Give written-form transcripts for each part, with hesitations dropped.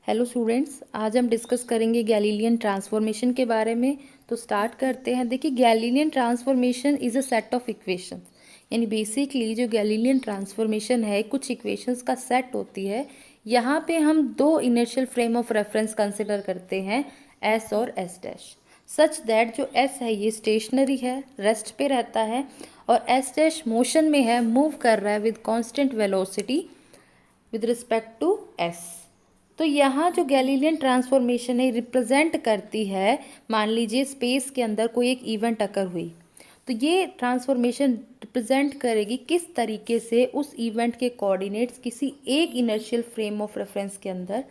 Hello students, आज हम discuss करेंगे गैलीलियन ट्रांसफॉर्मेशन के बारे में। तो स्टार्ट करते हैं। देखिए, Galilean transformation is a set of equation, यानी बेसिकली जो गैलीलियन ट्रांसफॉर्मेशन है कुछ इक्वेशंस का सेट होती है। यहाँ पे हम दो initial frame of reference consider करते हैं, एस और एस डैश, सच दैट जो एस है ये स्टेशनरी है, रेस्ट पे रहता है, और एस डैश मोशन में है, मूव कर रहा है with constant velocity with respect to S. तो यहाँ जो गैलीलियन ट्रांसफॉर्मेशन है रिप्रेजेंट करती है, मान लीजिए स्पेस के अंदर कोई एक इवेंट अकर हुई, तो ये ट्रांसफॉर्मेशन रिप्रेजेंट करेगी किस तरीके से उस इवेंट के कोऑर्डिनेट्स किसी एक इनर्शियल फ्रेम ऑफ रेफरेंस के अंदर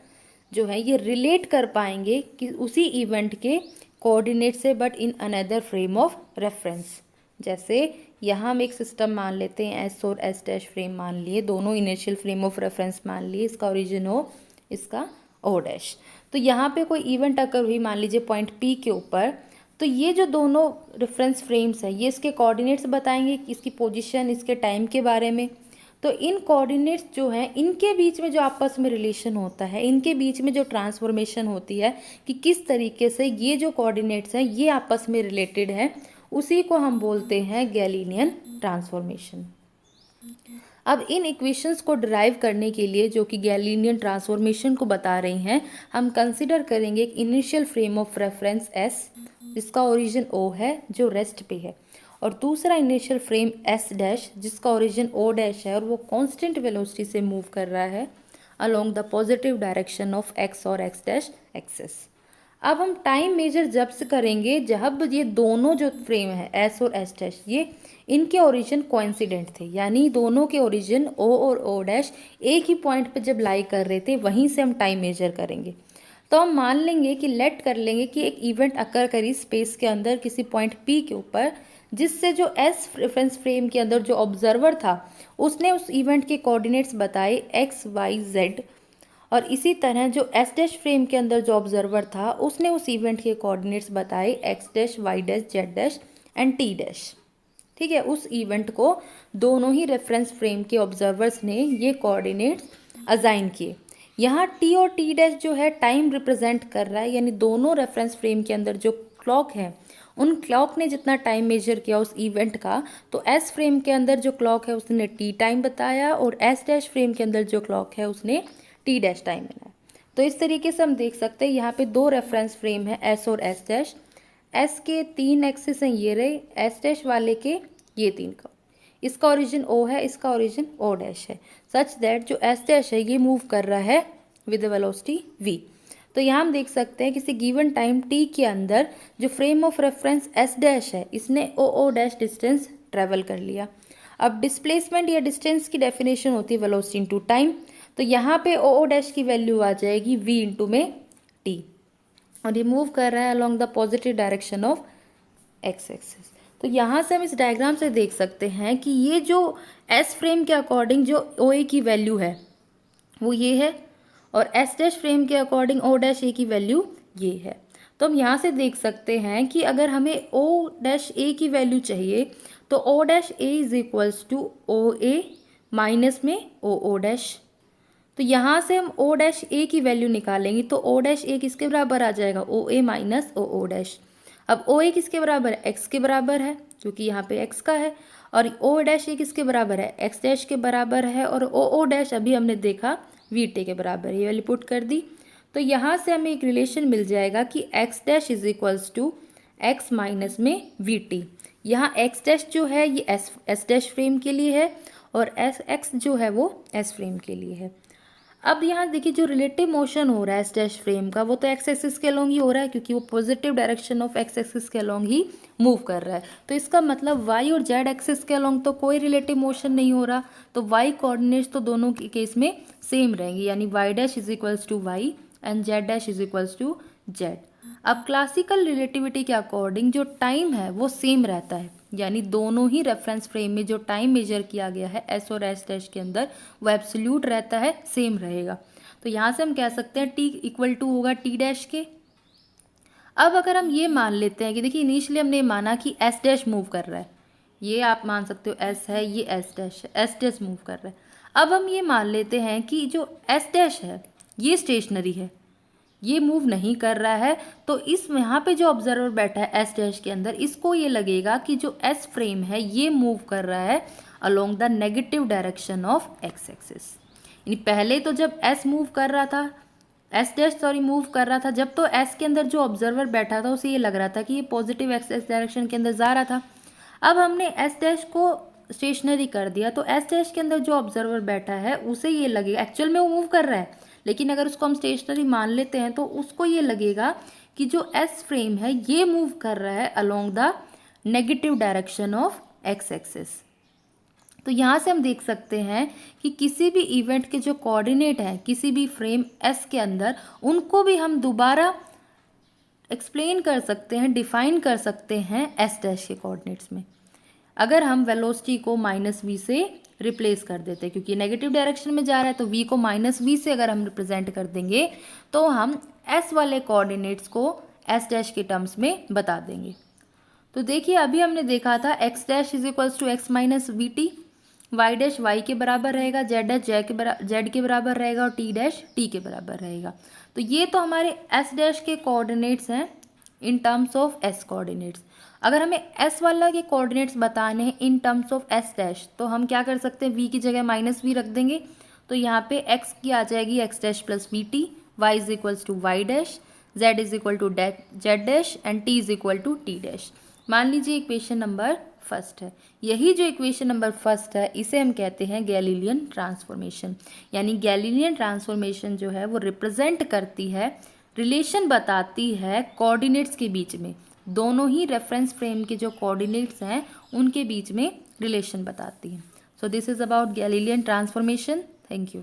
जो है ये रिलेट कर पाएंगे कि उसी इवेंट के कोऑर्डिनेट से, but in another frame of reference. जैसे यहाँ हम एक सिस्टम मान लेते हैं, एस और एस डैश फ्रेम मान लिए, दोनों इनिशियल फ्रेम ऑफ रेफरेंस मान लिए, इसका ओरिजिन हो, इसका ओ डैश। तो यहाँ पे कोई इवेंट अकर हुई, मान लीजिए पॉइंट पी के ऊपर, तो ये जो दोनों रेफरेंस फ्रेम्स हैं ये इसके कोऑर्डिनेट्स बताएंगे, इसकी पोजीशन, इसके टाइम के बारे में। तो इन कोऑर्डिनेट्स जो हैं इनके बीच में जो आपस में रिलेशन होता है, इनके बीच में जो ट्रांसफॉर्मेशन होती है कि किस तरीके से ये जो कोऑर्डिनेट्स हैं ये आपस में रिलेटेड हैं, उसी को हम बोलते हैं गैलीलियन ट्रांसफॉर्मेशन। अब इन इक्वेशंस को डिराइव करने के लिए, जो कि गैलीलियन ट्रांसफॉर्मेशन को बता रही हैं, हम कंसिडर करेंगे एक initial frame of reference S, जिसका ओरिजिन ओ है, जो रेस्ट पे है, और दूसरा इनिशियल फ्रेम एस डैश, जिसका ओरिजिन ओ डैश है और वो कांस्टेंट वेलोसिटी से मूव कर रहा है along the positive direction of x और एक्स डैश एक्सेस। अब हम टाइम मेजर जब से करेंगे जब ये दोनों जो फ्रेम है एस और एस डैश, ये इनके ओरिजिन कोइंसिडेंट थे, यानी दोनों के ओरिजिन ओ और ओ डैश एक ही पॉइंट पे जब लाई कर रहे थे, वहीं से हम टाइम मेजर करेंगे। तो हम मान लेंगे कि लेट कर लेंगे कि एक इवेंट अकर करी स्पेस के अंदर किसी पॉइंट पी के ऊपर, जिससे जो एस रेफरेंस फ्रेम के अंदर जो ऑब्जर्वर था उसने उस इवेंट के कोऑर्डिनेट्स बताए एक्स वाई जेड, और इसी तरह जो एस डैश फ्रेम के अंदर जो ऑब्जर्वर था उसने उस इवेंट के कोऑर्डिनेट्स बताए x dash y dash z dash and t dash. ठीक है, उस इवेंट को दोनों ही रेफरेंस फ्रेम के ऑब्जर्वर्स ने ये कोऑर्डिनेट्स असाइन किए। यहाँ टी और टी डैश जो है टाइम रिप्रेजेंट कर रहा है, यानी दोनों रेफरेंस फ्रेम के अंदर जो क्लॉक है उन क्लॉक ने जितना टाइम मेजर किया उस इवेंट का, तो एस फ्रेम के अंदर जो क्लॉक है उसने टी टाइम बताया, और एस डैश फ्रेम के अंदर जो क्लॉक है उसने टी डैश टाइम बनाया। तो इस तरीके से हम देख सकते हैं यहाँ पे दो रेफरेंस फ्रेम है एस और एस डैश। एस के तीन एक्सिस हैं ये रहे, एस डैश वाले के ये तीन का, इसका ओरिजिन ओ है, इसका ओरिजिन ओ डैश है, सच दैट जो एस डैश है ये मूव कर रहा है विद वेलोसिटी v। तो यहाँ हम देख सकते हैं किसी गिवन टाइम t के अंदर जो frame of reference s dash है इसने ओ डैश डिस्टेंस ट्रेवल कर लिया। अब डिस्प्लेसमेंट या डिस्टेंस की डेफिनेशन होती है वेलोसिटी इंटू टाइम, तो यहाँ पे ओ डैश की वैल्यू आ जाएगी v इंटू में t, और ये मूव कर रहा है along the positive direction of x axis. तो यहाँ से हम इस डायग्राम से देख सकते हैं कि ये जो एस फ्रेम के अकॉर्डिंग जो ओ ए की वैल्यू है वो ये है, और एस डैश फ्रेम के अकॉर्डिंग ओ डैश ए की वैल्यू ये है। तो हम यहाँ से देख सकते हैं कि अगर हमें ओ डैश ए की वैल्यू चाहिए तो O dash A is equals to O A minus में ओ डैश। तो यहाँ से हम ओ डैश ए की वैल्यू निकालेंगे तो ओ डैश ए किसके बराबर आ जाएगा, ओ ए माइनस ओ डैश। अब ओ ए किसके बराबर है, एक्स के बराबर है, क्योंकि यहाँ पे एक्स का है, और ओ डैश ए किसके बराबर है, एक्स डैश के बराबर है, और ओ डैश अभी हमने देखा वी टी के बराबर है, ये वाली पुट कर दी। तो यहाँ से हमें एक रिलेशन मिल जाएगा कि x dash is equals to x minus में वी टी। यहाँ एक्स डैश जो है ये एस डैश फ्रेम के लिए है, और एस एक्स जो है वो एस फ्रेम के लिए है। अब यहाँ देखिए जो रिलेटिव मोशन हो रहा है एस डैश फ्रेम का वो तो एक्स एक्सिस के अलोंग ही हो रहा है, क्योंकि वो positive direction of x axis के अलोंग ही मूव कर रहा है। तो इसका मतलब वाई और जेड एक्सिस के अलोंग तो कोई रिलेटिव मोशन नहीं हो रहा, तो वाई कोऑर्डिनेट्स तो दोनों के केस में सेम रहेंगे, यानी y dash is equals to y and z dash is equals to z. अब क्लासिकल रिलेटिविटी के अकॉर्डिंग जो टाइम है वो सेम रहता है, यानी दोनों ही रेफरेंस फ्रेम में जो टाइम मेजर किया गया है एस और एस डैश के अंदर वो एब्सोल्यूट रहता है, सेम रहेगा। तो यहाँ से हम कह सकते हैं टी इक्वल टू होगा टी डैश के। अब अगर हम ये मान लेते हैं कि देखिए इनिशियली हमने माना कि एस डैश मूव कर रहा है, ये आप मान सकते हो एस है, ये एस डैश है, एस डैश मूव कर रहा है। अब हम ये मान लेते हैं कि जो एस डैश है ये स्टेशनरी है, ये मूव नहीं कर रहा है, तो इस यहाँ पे जो ऑब्जर्वर बैठा है एस डैश के अंदर, इसको ये लगेगा कि जो एस फ्रेम है ये मूव कर रहा है along the negative direction of x axis. यानी पहले तो जब एस मूव कर रहा था, एस डैश सॉरी मूव कर रहा था, जब तो एस के अंदर जो ऑब्जर्वर बैठा था उसे ये लग रहा था कि ये पॉजिटिव एक्स एक्स डायरेक्शन के अंदर जा रहा था। अब हमने एस डैश को स्टेशनरी कर दिया, तो एस डैश के अंदर जो ऑब्जर्वर बैठा है उसे ये लगेगा, एक्चुअल में वो मूव कर रहा है लेकिन अगर उसको हम स्टेशनरी मान लेते हैं तो उसको ये लगेगा कि जो एस फ्रेम है ये मूव कर रहा है along the negative direction of x axis. तो यहाँ से हम देख सकते हैं कि किसी भी इवेंट के जो कोऑर्डिनेट हैं किसी भी फ्रेम एस के अंदर, उनको भी हम दोबारा एक्सप्लेन कर सकते हैं, डिफाइन कर सकते हैं एस डैश के कोऑर्डिनेट्स में। अगर हम वेलोसिटी को -v से रिप्लेस कर देते हैं, क्योंकि नेगेटिव डायरेक्शन में जा रहा है, तो v को -v से अगर हम रिप्रेजेंट कर देंगे तो हम s वाले कोऑर्डिनेट्स को s डैश के टर्म्स में बता देंगे। तो देखिए अभी हमने देखा था x dash is equals to x minus v t, y dash y के बराबर रहेगा, z डैश z के बराबर रहेगा और t डैश t के बराबर रहेगा। तो ये तो हमारे s डैश के कोऑर्डिनेट्स हैं in terms of s coordinates. अगर हमें s वाला के कोऑर्डिनेट्स बताने हैं in terms of s dash, तो हम क्या कर सकते हैं, v की जगह -v रख देंगे, तो यहाँ पे x की आ जाएगी x dash plus v t, y is equals to y dash, z is equal to z dash and t is equal to t dash. मान लीजिए इक्वेशन नंबर फर्स्ट है। यही जो इक्वेशन नंबर फर्स्ट है इसे हम कहते हैं गैलीलियन ट्रांसफॉर्मेशन। यानी गैलीलियन ट्रांसफॉर्मेशन जो है वो रिप्रेजेंट करती है, रिलेशन बताती है कोऑर्डिनेट्स के बीच में, दोनों ही रेफरेंस फ्रेम के जो कोऑर्डिनेट्स हैं उनके बीच में रिलेशन बताती है। So this is about Galilean transformation. Thank you.